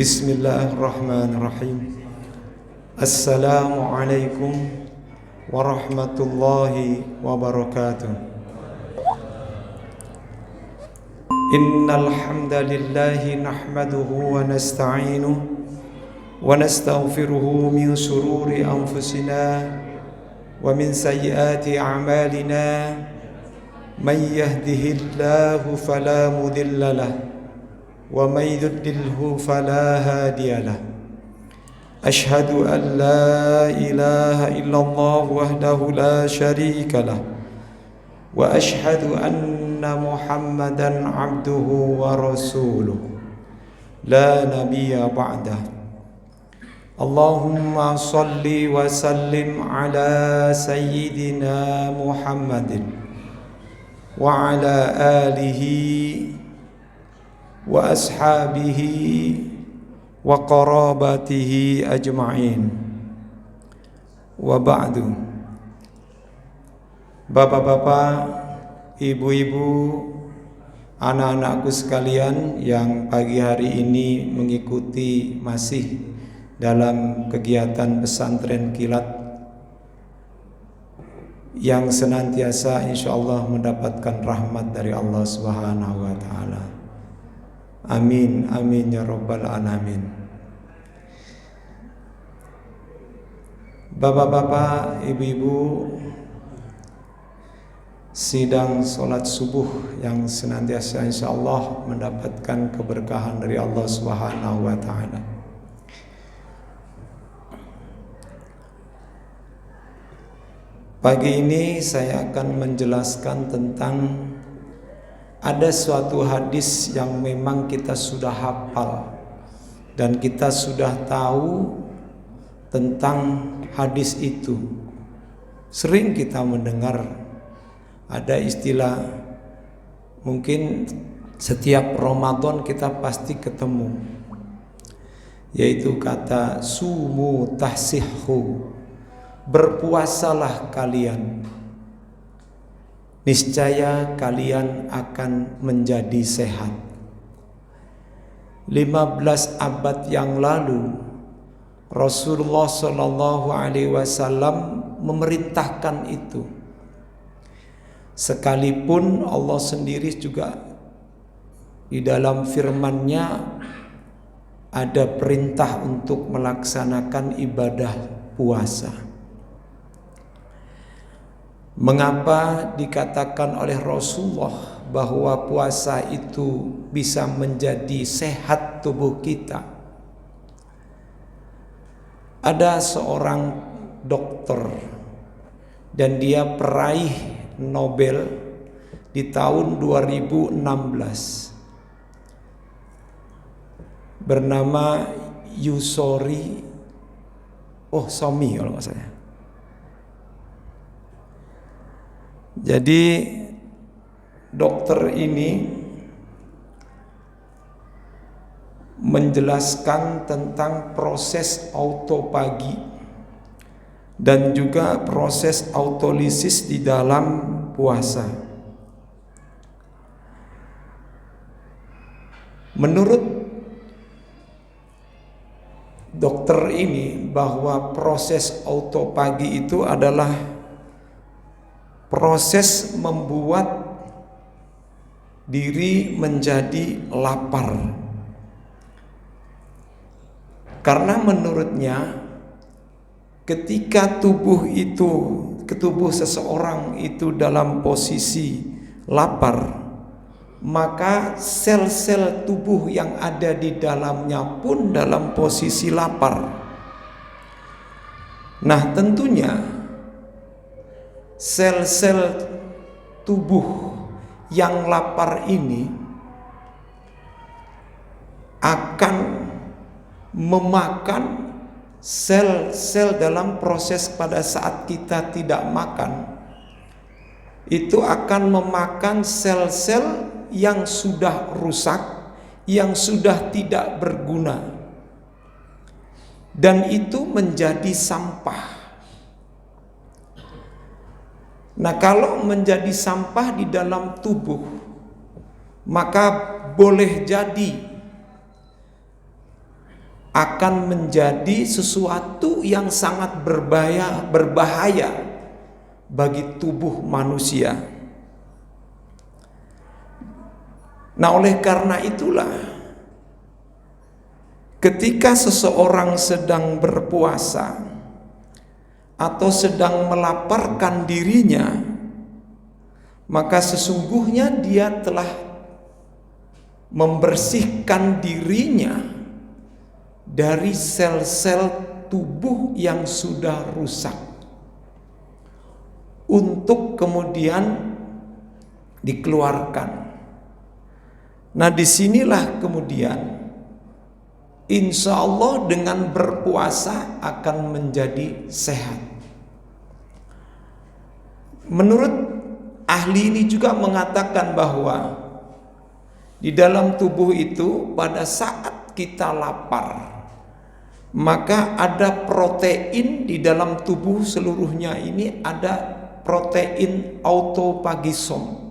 Bismillahirrahmanirrahim. Assalamualaikum warahmatullahi wabarakatuh. Innal hamdalillahi nahmaduhu wa nasta'inuhu wa nastaghfiruhu min shururi anfusina wa min sayyiati a'malina. Man yahdihillahu fala mudilla lahu wa may yudlilhu fala hadiya lahu. Ashhadu an la ilaha illallah wahdahu la syarika lah wa ashhadu anna Muhammadan abduhu wa rasuluh la nabiyya ba'dah. Allahumma salli wa sallim ala sayyidina Muhammadin wa ala alihi wa ashabihi wa qarabatihi ajma'in. Wa ba'du. Bapak-bapak, ibu-ibu, anak-anakku sekalian yang pagi hari ini mengikuti masih dalam kegiatan pesantren kilat yang senantiasa insyaallah mendapatkan rahmat dari Allah Subhanahu wa taala. Amin amin ya rabbal alamin. Bapak-bapak, ibu-ibu, sidang salat subuh yang senantiasa insyaallah mendapatkan keberkahan dari Allah Subhanahu wa taala. Pagi ini saya akan menjelaskan tentang ada suatu hadis yang memang kita sudah hafal dan kita sudah tahu tentang hadis itu. Sering kita mendengar ada istilah, mungkin setiap Ramadan kita pasti ketemu, yaitu kata sumu tahsihhu, berpuasalah kalian, niscaya kalian akan menjadi sehat. 15 abad yang lalu Rasulullah Shallallahu Alaihi Wasallam memerintahkan itu. Sekalipun Allah sendiri juga di dalam firman-Nya ada perintah untuk melaksanakan ibadah puasa. Mengapa dikatakan oleh Rasulullah bahwa puasa itu bisa menjadi sehat tubuh kita? Ada seorang dokter dan dia peraih Nobel di tahun 2016 bernama Yusori Somi kalau nggak salah. Jadi dokter ini menjelaskan tentang proses autopagi dan juga proses autolisis di dalam puasa. Menurut dokter ini bahwa proses autopagi itu adalah proses membuat diri menjadi lapar. Karena menurutnya ketika tubuh seseorang itu dalam posisi lapar, maka sel-sel tubuh yang ada di dalamnya pun dalam posisi lapar. Nah, tentunya sel-sel tubuh yang lapar ini akan memakan sel-sel dalam proses pada saat kita tidak makan. Itu akan memakan sel-sel yang sudah rusak, yang sudah tidak berguna, dan itu menjadi sampah. Nah, kalau menjadi sampah di dalam tubuh, maka boleh jadi akan menjadi sesuatu yang sangat berbahaya bagi tubuh manusia. Nah, oleh karena itulah ketika seseorang sedang berpuasa atau sedang melaparkan dirinya, maka sesungguhnya dia telah membersihkan dirinya dari sel-sel tubuh yang sudah rusak untuk kemudian dikeluarkan. Nah, disinilah kemudian insya Allah dengan berpuasa akan menjadi sehat. Menurut ahli ini juga mengatakan bahwa di dalam tubuh itu pada saat kita lapar, maka ada protein di dalam tubuh seluruhnya ini, ada protein autophagisom.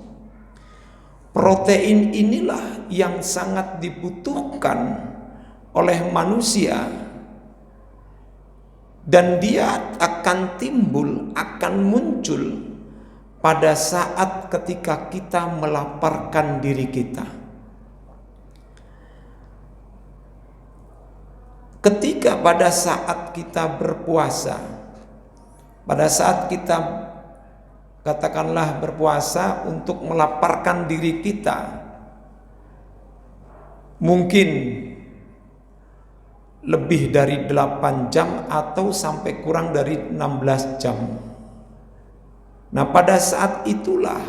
Protein inilah yang sangat dibutuhkan oleh manusia, dan dia akan timbul, akan muncul pada saat ketika kita melaparkan diri kita. Ketika pada saat kita berpuasa, pada saat kita katakanlah berpuasa untuk melaparkan diri kita, mungkin lebih dari 8 jam atau sampai kurang dari 16 jam. Nah, pada saat itulah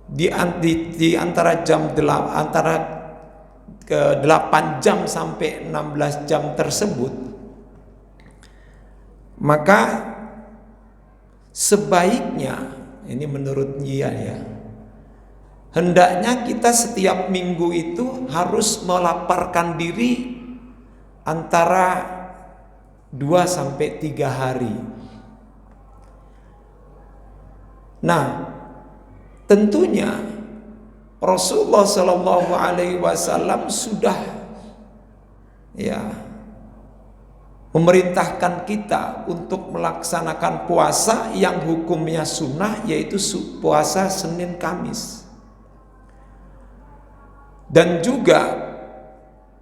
di antara jam 8 jam sampai 16 jam tersebut, maka sebaiknya, ini menurut dia ya, hendaknya kita setiap minggu itu harus melaparkan diri antara 2 sampai 3 hari. Nah, tentunya Rasulullah Shallallahu Alaihi Wasallam sudah memerintahkan kita untuk melaksanakan puasa yang hukumnya sunnah, yaitu puasa Senin Kamis. Dan juga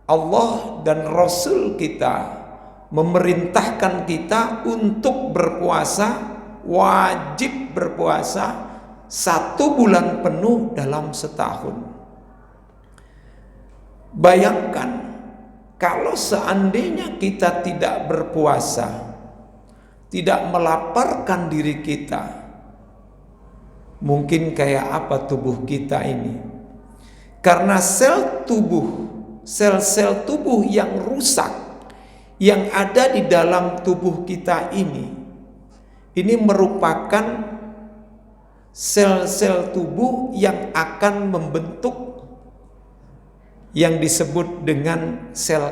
Allah dan Rasul kita memerintahkan kita untuk berpuasa, wajib berpuasa 1 bulan penuh dalam setahun. Bayangkan kalau seandainya kita tidak berpuasa, tidak melaparkan diri kita, mungkin kayak apa tubuh kita ini? Karena sel-sel tubuh yang rusak yang ada di dalam tubuh kita ini merupakan sel-sel tubuh yang akan membentuk yang disebut dengan sel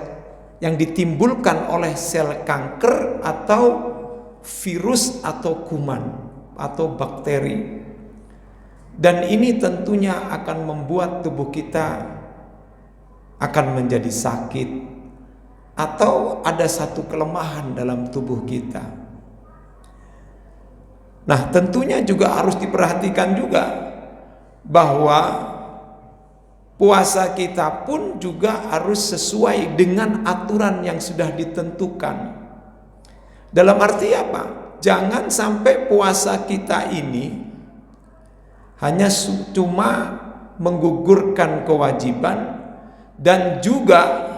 yang ditimbulkan oleh sel kanker atau virus atau kuman atau bakteri. Dan ini tentunya akan membuat tubuh kita akan menjadi sakit atau ada satu kelemahan dalam tubuh kita. Nah, tentunya juga harus diperhatikan juga bahwa puasa kita pun juga harus sesuai dengan aturan yang sudah ditentukan. Dalam arti apa? Jangan sampai puasa kita ini hanya cuma menggugurkan kewajiban dan juga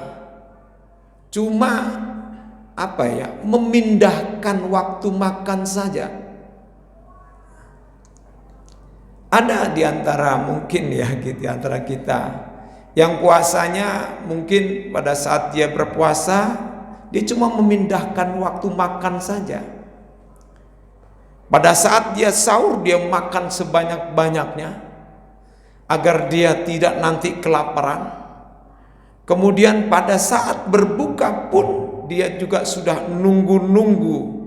cuma memindahkan waktu makan saja. Ada di antara mungkin di antara kita yang puasanya mungkin pada saat dia berpuasa dia cuma memindahkan waktu makan saja. Pada saat dia sahur dia makan sebanyak-banyaknya agar dia tidak nanti kelaparan. Kemudian pada saat berbuka pun dia juga sudah nunggu-nunggu,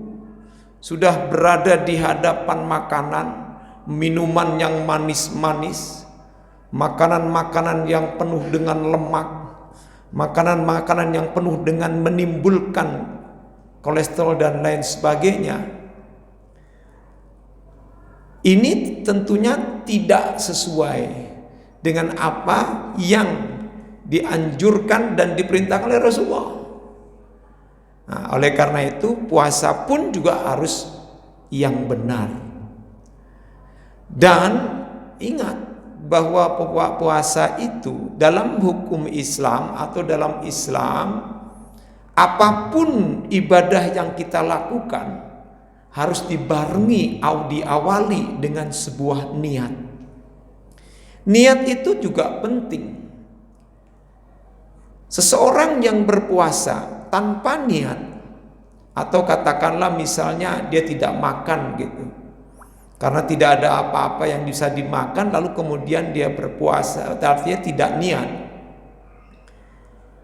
sudah berada di hadapan makanan, minuman yang manis-manis, makanan-makanan yang penuh dengan lemak, makanan-makanan yang penuh dengan menimbulkan kolesterol dan lain sebagainya, ini tentunya tidak sesuai dengan apa yang dianjurkan dan diperintahkan oleh Rasulullah. Nah, oleh karena itu puasa pun juga harus yang benar. Dan ingat bahwa puasa itu dalam hukum Islam atau dalam Islam, apapun ibadah yang kita lakukan harus dibarengi atau diawali dengan sebuah niat. Niat itu juga penting. Seseorang yang berpuasa tanpa niat, atau katakanlah misalnya dia tidak makan gitu, karena tidak ada apa-apa yang bisa dimakan, lalu kemudian dia berpuasa, artinya tidak niat.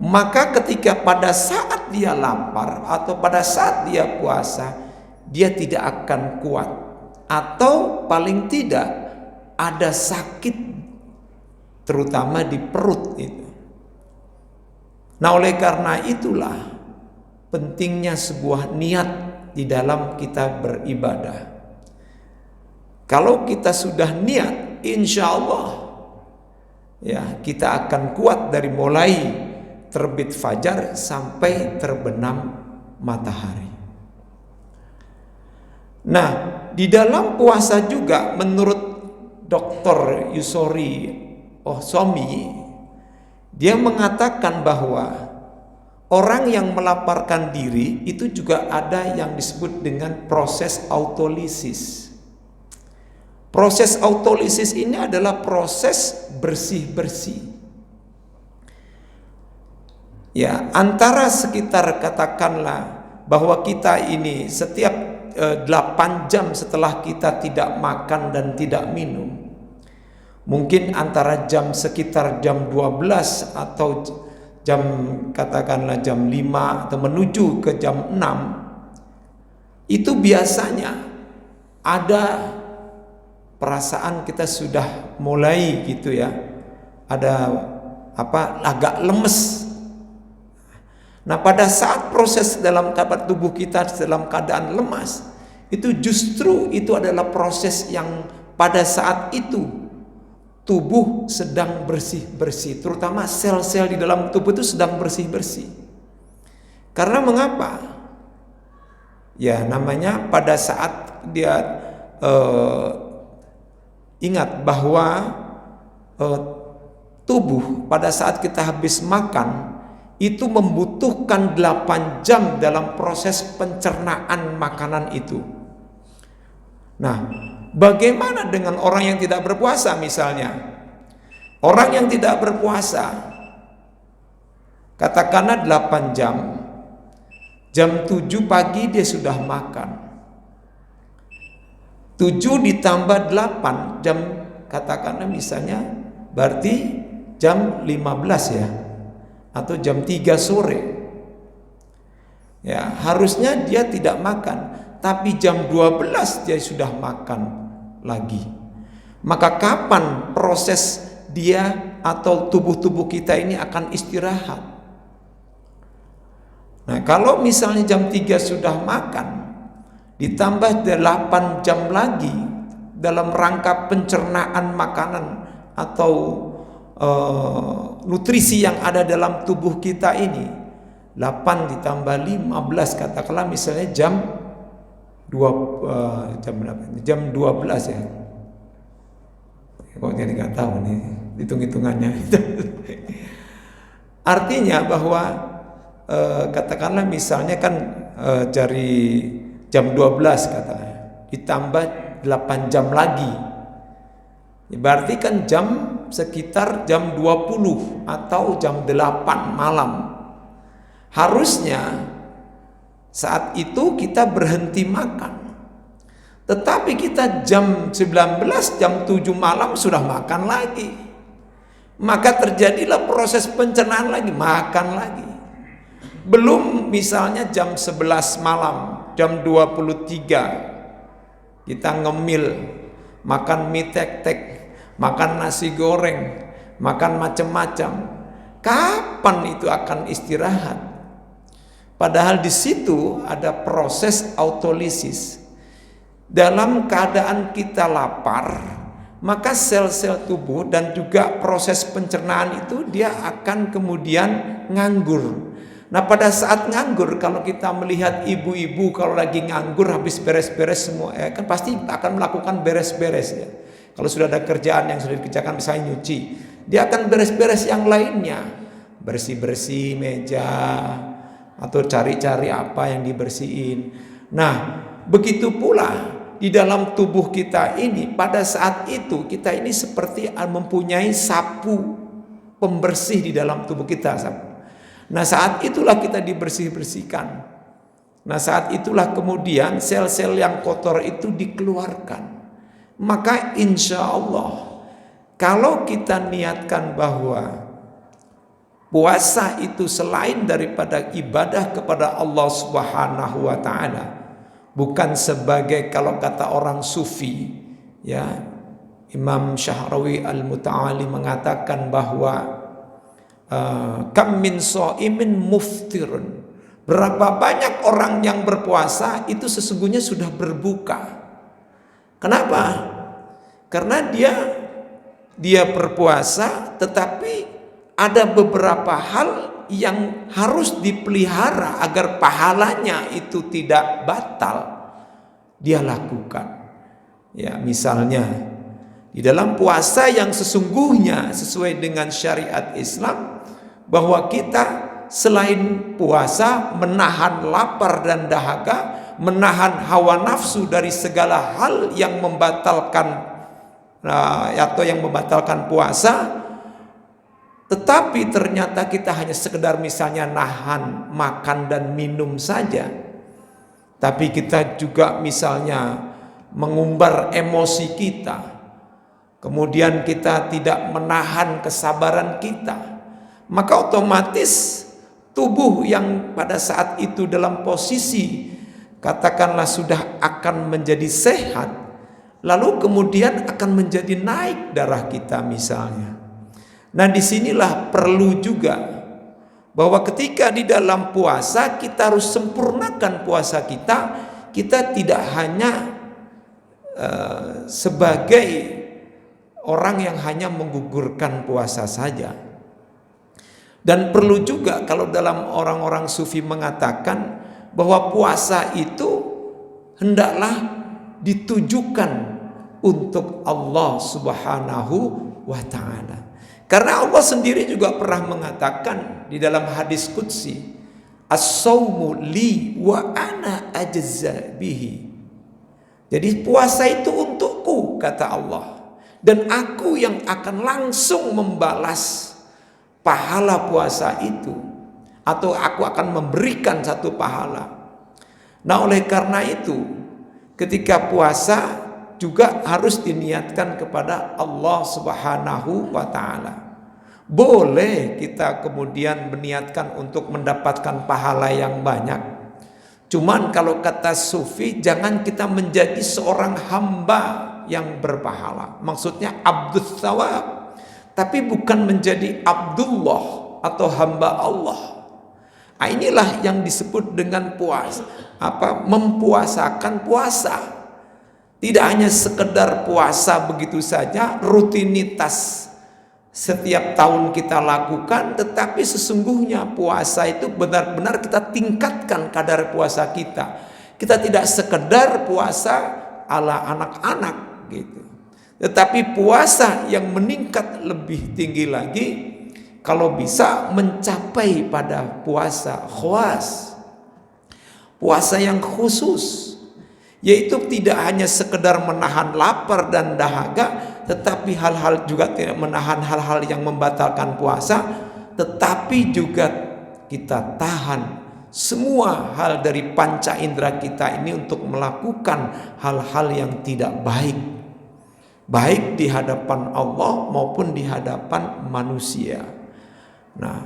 Maka ketika pada saat dia lapar atau pada saat dia puasa, dia tidak akan kuat, atau paling tidak ada sakit, terutama di perut itu. Nah, oleh karena itulah pentingnya sebuah niat di dalam kita beribadah. Kalau kita sudah niat, insya Allah ya kita akan kuat dari mulai terbit fajar sampai terbenam matahari. Nah, di dalam puasa juga menurut Dr. Yusori Ohsomi, dia mengatakan bahwa orang yang melaparkan diri itu juga ada yang disebut dengan proses autolisis. Proses autolisis ini adalah proses bersih-bersih. Ya, antara sekitar katakanlah bahwa kita ini setiap 8 jam setelah kita tidak makan dan tidak minum, mungkin antara sekitar jam 12 atau jam katakanlah jam 5 atau menuju ke jam 6, itu biasanya ada perasaan kita sudah mulai gitu ya, ada agak lemes. Nah, pada saat proses dalam tubuh kita dalam keadaan lemas, itu justru itu adalah proses yang pada saat itu tubuh sedang bersih-bersih, terutama sel-sel di dalam tubuh itu sedang bersih-bersih. Karena mengapa? Ya, namanya pada saat dia ingat bahwa tubuh pada saat kita habis makan itu membutuhkan 8 jam dalam proses pencernaan makanan itu. Nah, bagaimana dengan orang yang tidak berpuasa misalnya? Orang yang tidak berpuasa, katakanlah 8 jam, jam 7 pagi dia sudah makan. 7 ditambah 8 jam, katakanlah misalnya berarti jam 15 ya, atau jam 3 sore. Ya, harusnya dia tidak makan, tapi jam 12 dia sudah makan lagi. Maka kapan proses dia atau tubuh-tubuh kita ini akan istirahat? Nah, kalau misalnya jam 3 sudah makan, ditambah 8 jam lagi dalam rangka pencernaan makanan atau nutrisi yang ada dalam tubuh kita ini, 8 ditambah 15 katakanlah misalnya jam 12 ya. Kok jadi nggak tahu nih hitung-hitungannya. Artinya bahwa katakanlah misalnya kan dari jam 12 katakanlah ditambah 8 jam lagi, berarti kan sekitar jam 20 atau jam 8 malam. Harusnya saat itu kita berhenti makan, tetapi kita jam 19, jam 7 malam sudah makan lagi. Maka terjadilah proses pencernaan lagi, makan lagi. Belum misalnya jam 11 malam, jam 23 kita ngemil, makan mie tek-tek, makan nasi goreng, makan macam-macam. Kapan itu akan istirahat? Padahal di situ ada proses autolisis. Dalam keadaan kita lapar, maka sel-sel tubuh dan juga proses pencernaan itu dia akan kemudian nganggur. Nah, pada saat nganggur, kalau kita melihat ibu-ibu kalau lagi nganggur habis beres-beres semua, kan pasti akan melakukan beres-beres ya. Kalau sudah ada kerjaan yang sudah dikerjakan, misalnya nyuci, dia akan beres-beres yang lainnya, bersih-bersih meja atau cari-cari apa yang dibersihin. Nah, begitu pula di dalam tubuh kita ini, pada saat itu kita ini seperti mempunyai sapu pembersih di dalam tubuh kita. Nah, saat itulah kita dibersih-bersihkan. Nah, saat itulah kemudian sel-sel yang kotor itu dikeluarkan. Maka insya Allah, kalau kita niatkan bahwa puasa itu selain daripada ibadah kepada Allah Subhanahu wa Ta'ala, bukan sebagai, kalau kata orang sufi ya, Imam Syahrawi Al-Muta'ali mengatakan bahwa kam min shaimin muftirun, berapa banyak orang yang berpuasa itu sesungguhnya sudah berbuka. Kenapa? Karena dia berpuasa, tetapi ada beberapa hal yang harus dipelihara agar pahalanya itu tidak batal dia lakukan. Ya, misalnya di dalam puasa yang sesungguhnya sesuai dengan syariat Islam, bahwa kita selain puasa menahan lapar dan dahaga, menahan hawa nafsu dari segala hal yang membatalkan atau yang membatalkan puasa. Tetapi ternyata kita hanya sekedar misalnya nahan makan dan minum saja, tapi kita juga misalnya mengumbar emosi kita, kemudian kita tidak menahan kesabaran kita, maka otomatis tubuh yang pada saat itu dalam posisi katakanlah sudah akan menjadi sehat, lalu kemudian akan menjadi naik darah kita misalnya. Nah, disinilah perlu juga bahwa ketika di dalam puasa kita harus sempurnakan puasa kita. Kita tidak hanya sebagai orang yang hanya menggugurkan puasa saja. Dan perlu juga kalau dalam orang-orang sufi mengatakan bahwa puasa itu hendaklah ditujukan untuk Allah Subhanahu wa Ta'ala. Karena Allah sendiri juga pernah mengatakan di dalam hadis qudsi, as-saumu li wa ana ajza bihi. Jadi puasa itu untukku, kata Allah, dan aku yang akan langsung membalas pahala puasa itu, atau aku akan memberikan satu pahala. Nah, oleh karena itu ketika puasa juga harus diniatkan kepada Allah Subhanahu wa Ta'ala. Boleh kita kemudian meniatkan untuk mendapatkan pahala yang banyak, cuman kalau kata sufi, jangan kita menjadi seorang hamba yang berpahala. Maksudnya abdus thawab, tapi bukan menjadi Abdullah atau hamba Allah. Nah, inilah yang disebut dengan puasa, mempuasakan puasa. Tidak hanya sekedar puasa begitu saja, rutinitas setiap tahun kita lakukan, tetapi sesungguhnya puasa itu benar-benar kita tingkatkan kadar puasa kita. Kita tidak sekedar puasa ala anak-anak gitu, tetapi puasa yang meningkat lebih tinggi lagi, kalau bisa mencapai pada puasa khawas, puasa yang khusus, yaitu tidak hanya sekedar menahan lapar dan dahaga, tetapi hal-hal juga tidak menahan hal-hal yang membatalkan puasa, tetapi juga kita tahan semua hal dari panca indera kita ini untuk melakukan hal-hal yang tidak baik, baik di hadapan Allah maupun di hadapan manusia. Nah,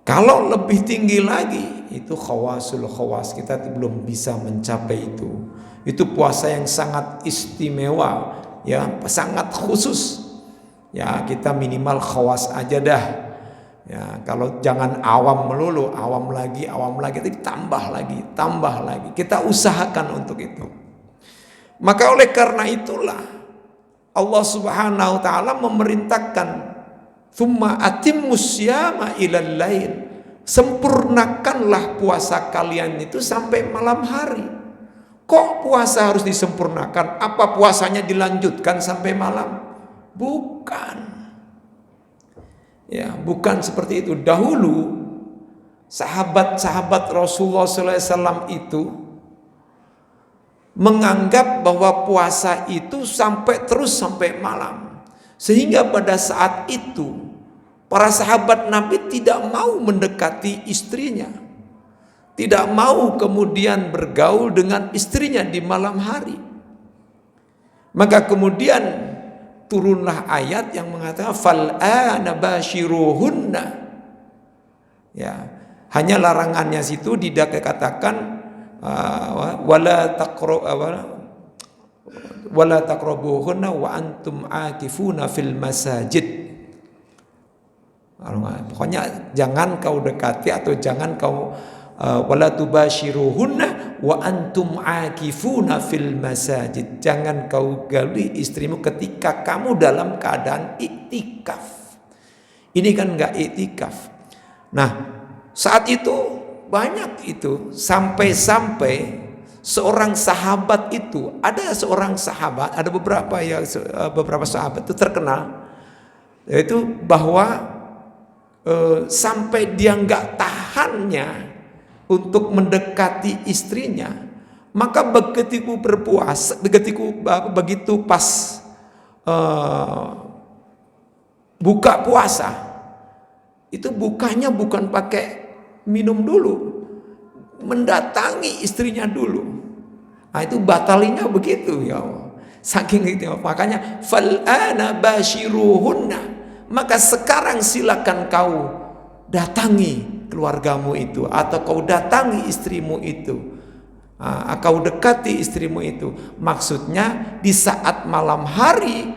kalau lebih tinggi lagi, itu khawasul khawas, kita belum bisa mencapai itu. Itu puasa yang sangat istimewa, ya, sangat khusus. Ya, kita minimal khawas aja dah. Ya, kalau jangan awam melulu, awam lagi, tapi tambah lagi. Kita usahakan untuk itu. Maka oleh karena itulah Allah Subhanahu wa taala memerintahkan tsumma atimmus syiyama ilal lail. Sempurnakanlah puasa kalian itu sampai malam hari. Kok puasa harus disempurnakan? Apa puasanya dilanjutkan sampai malam? Bukan. Ya, bukan seperti itu. Dahulu sahabat-sahabat Rasulullah SAW itu menganggap bahwa puasa itu sampai malam. Sehingga pada saat itu para sahabat Nabi tidak mau mendekati istrinya. Tidak mau kemudian bergaul dengan istrinya di malam hari. Maka kemudian turunlah ayat yang mengatakan fal'ana bashiruhunna. Ya, hanya larangannya situ dikatakan wala taqrabuhunna wa antum akifuna fil masajid. Pokoknya jangan kau dekati atau jangan kau wala tubashiruhunna wa antum akifuna fil masajid. Jangan kau gauli istrimu ketika kamu dalam keadaan iktikaf. Ini kan enggak iktikaf. Nah, saat itu banyak itu sampai seorang sahabat itu, ada beberapa sahabat itu terkenal, yaitu bahwa sampai dia nggak tahannya untuk mendekati istrinya, maka begitu pas buka puasa, itu bukanya bukan pakai minum dulu, mendatangi istrinya dulu. Nah, itu batalinya begitu ya. Saking itu, makanya fal'ana bashiruhunna, maka sekarang silakan kau datangi keluargamu itu, atau kau datangi istrimu itu, kau dekati istrimu itu. Maksudnya di saat malam hari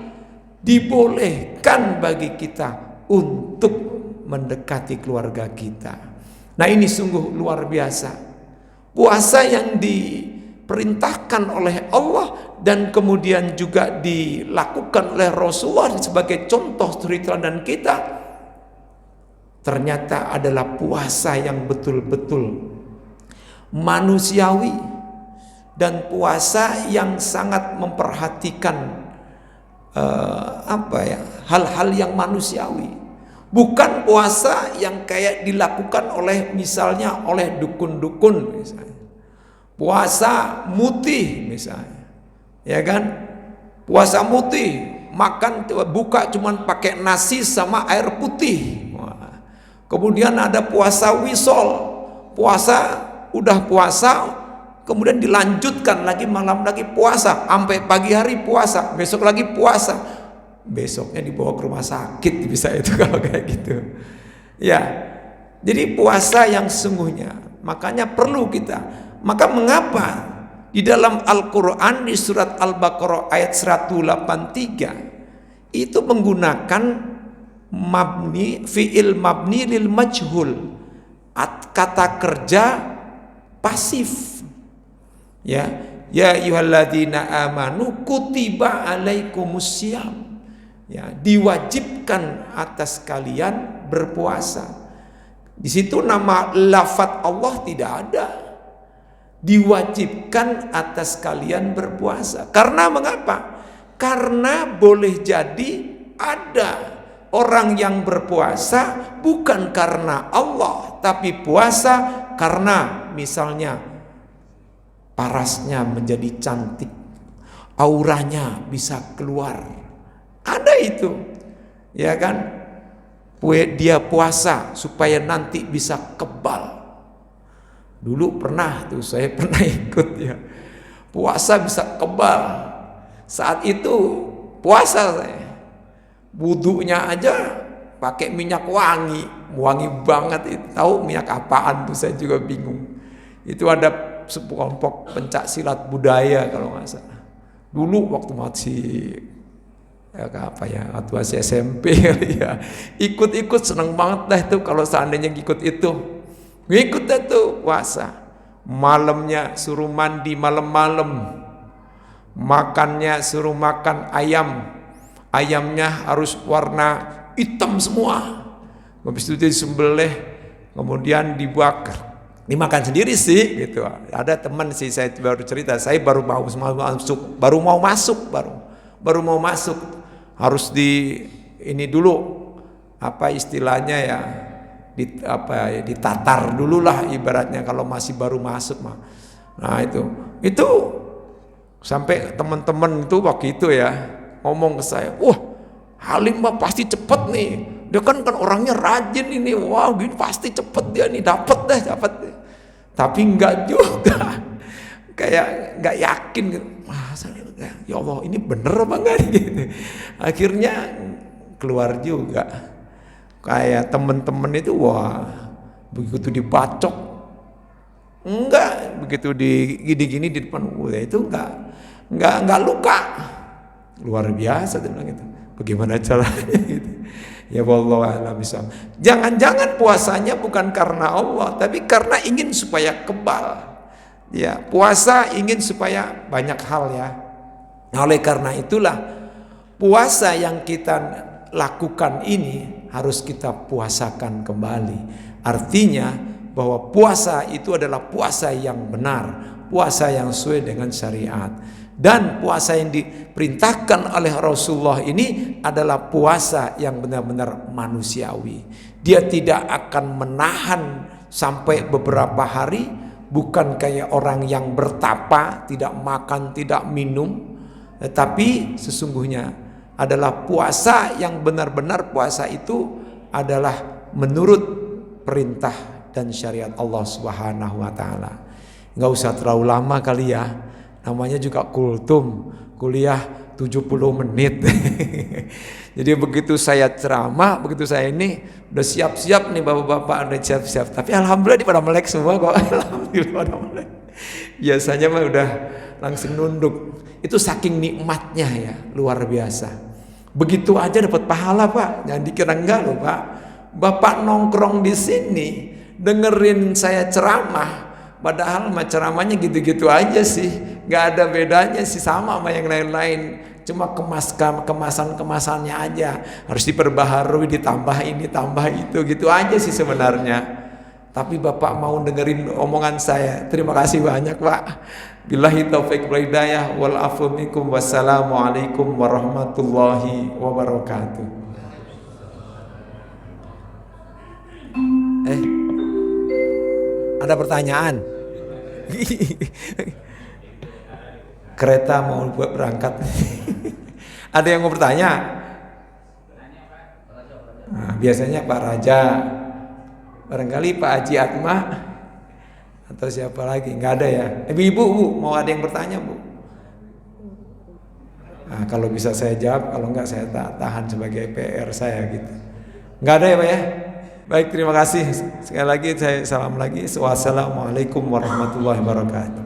dibolehkan bagi kita untuk mendekati keluarga kita. Nah, ini sungguh luar biasa. Puasa yang diperintahkan oleh Allah dan kemudian juga dilakukan oleh Rasulullah sebagai contoh suri teladan kita, ternyata adalah puasa yang betul-betul manusiawi dan puasa yang sangat memperhatikan hal-hal yang manusiawi. Bukan puasa yang kayak dilakukan oleh misalnya oleh dukun-dukun misalnya. Puasa mutih misalnya. Ya kan? Puasa mutih, makan buka cuman pakai nasi sama air putih. Kemudian ada puasa wisol. Udah puasa kemudian dilanjutkan lagi malam lagi puasa sampai pagi hari puasa, besok lagi puasa. Besoknya dibawa ke rumah sakit bisa itu kalau kayak gitu. Ya. Jadi puasa yang sungguhnya. Makanya perlu kita. Maka mengapa di dalam Al-Qur'an di surat Al-Baqarah ayat 183 itu menggunakan fi'il mabni lil majhul. Kata kerja pasif. Ya ayyuhalladzina amanu kutiba alaikumussyam. Ya, diwajibkan atas kalian berpuasa. Di situ nama lafaz Allah tidak ada. Diwajibkan atas kalian berpuasa. Karena mengapa? Karena boleh jadi ada orang yang berpuasa bukan karena Allah, tapi puasa karena misalnya parasnya menjadi cantik, auranya bisa keluar. Ada itu, ya kan? Dia puasa supaya nanti bisa kebal. Dulu saya pernah ikut ya. Puasa bisa kebal. Saat itu puasa saya. Wudunya aja pakai minyak wangi banget itu. Tahu minyak apaan tuh saya juga bingung. Itu ada sekelompok pencak silat budaya kalau nggak salah. Dulu waktu masih ya apa ya, waktu masih SMP ya, ikut-ikut seneng banget dah itu kalau seandainya ikut itu, ikut dah tuh puasa. Malamnya suruh mandi malam-malam, makannya suruh makan ayam, ayamnya harus warna hitam semua, habis itu disembelih kemudian dibakar, dimakan sendiri sih gitu. Ada teman sih, saya baru cerita, saya baru mau masuk harus di ini dulu, apa istilahnya ya, ditatar dulu lah ibaratnya kalau masih baru masuk mah. Nah itu sampai teman-teman itu waktu itu ya ngomong ke saya, wah Halim mah pasti cepet nih, dia kan orangnya rajin ini, wah gini pasti cepet dia nih, dapat. Tapi enggak juga, kayak enggak yakin gitu. Ya Allah, ini bener apa enggak gitu. Akhirnya keluar juga. Kayak temen-temen itu, wah begitu dibacok, enggak, begitu gini-gini di depan, itu enggak luka. Luar biasa dia bilang gitu. Bagaimana caranya gitu. Ya wallahualam bishawab. Jangan-jangan puasanya bukan karena Allah, tapi karena ingin supaya kebal. Ya, puasa ingin supaya banyak hal ya. Oleh karena itulah puasa yang kita lakukan ini harus kita puasakan kembali. Artinya bahwa puasa itu adalah puasa yang benar, puasa yang sesuai dengan syariat. Dan puasa yang diperintahkan oleh Rasulullah ini adalah puasa yang benar-benar manusiawi. Dia tidak akan menahan sampai beberapa hari, bukan kayak orang yang bertapa, tidak makan, tidak minum. Tetapi sesungguhnya adalah puasa yang benar-benar puasa itu adalah menurut perintah dan syariat Allah Subhanahu wa taala. Enggak usah terlalu lama kali ya. Namanya juga kultum, kuliah 70 menit. Jadi begitu saya ceramah, begitu saya ini udah siap-siap nih bapak-bapak, udah siap-siap. Tapi alhamdulillah pada melek semua kok. Alhamdulillah pada melek. Biasanya mah udah langsung nunduk. Itu saking nikmatnya ya, luar biasa. Begitu aja dapat pahala Pak, jangan dikira enggak loh Pak. Bapak nongkrong di sini, dengerin saya ceramah, padahal ceramahnya gitu-gitu aja sih. Gak ada bedanya sih, sama yang lain-lain. Cuma kemasan-kemasannya aja harus diperbaharui, ditambah ini, tambah itu, gitu aja sih sebenarnya. Tapi Bapak mau dengerin omongan saya. Terima kasih banyak Pak. Billahi taufiq wal hidayah wal afu minkum. Wassalamualaikum warahmatullahi wabarakatuh. Ada pertanyaan? Kereta mau buat berangkat. Ada yang mau bertanya? Nah, biasanya Pak Raja, barangkali Pak Haji Atma, atau siapa lagi? Nggak ada ya? Ibu, mau ada yang bertanya Bu? Nah, kalau bisa saya jawab, kalau enggak saya tahan sebagai PR saya gitu. Nggak ada ya Pak ya? Baik, terima kasih. Sekali lagi saya salam lagi. Wassalamualaikum warahmatullahi wabarakatuh.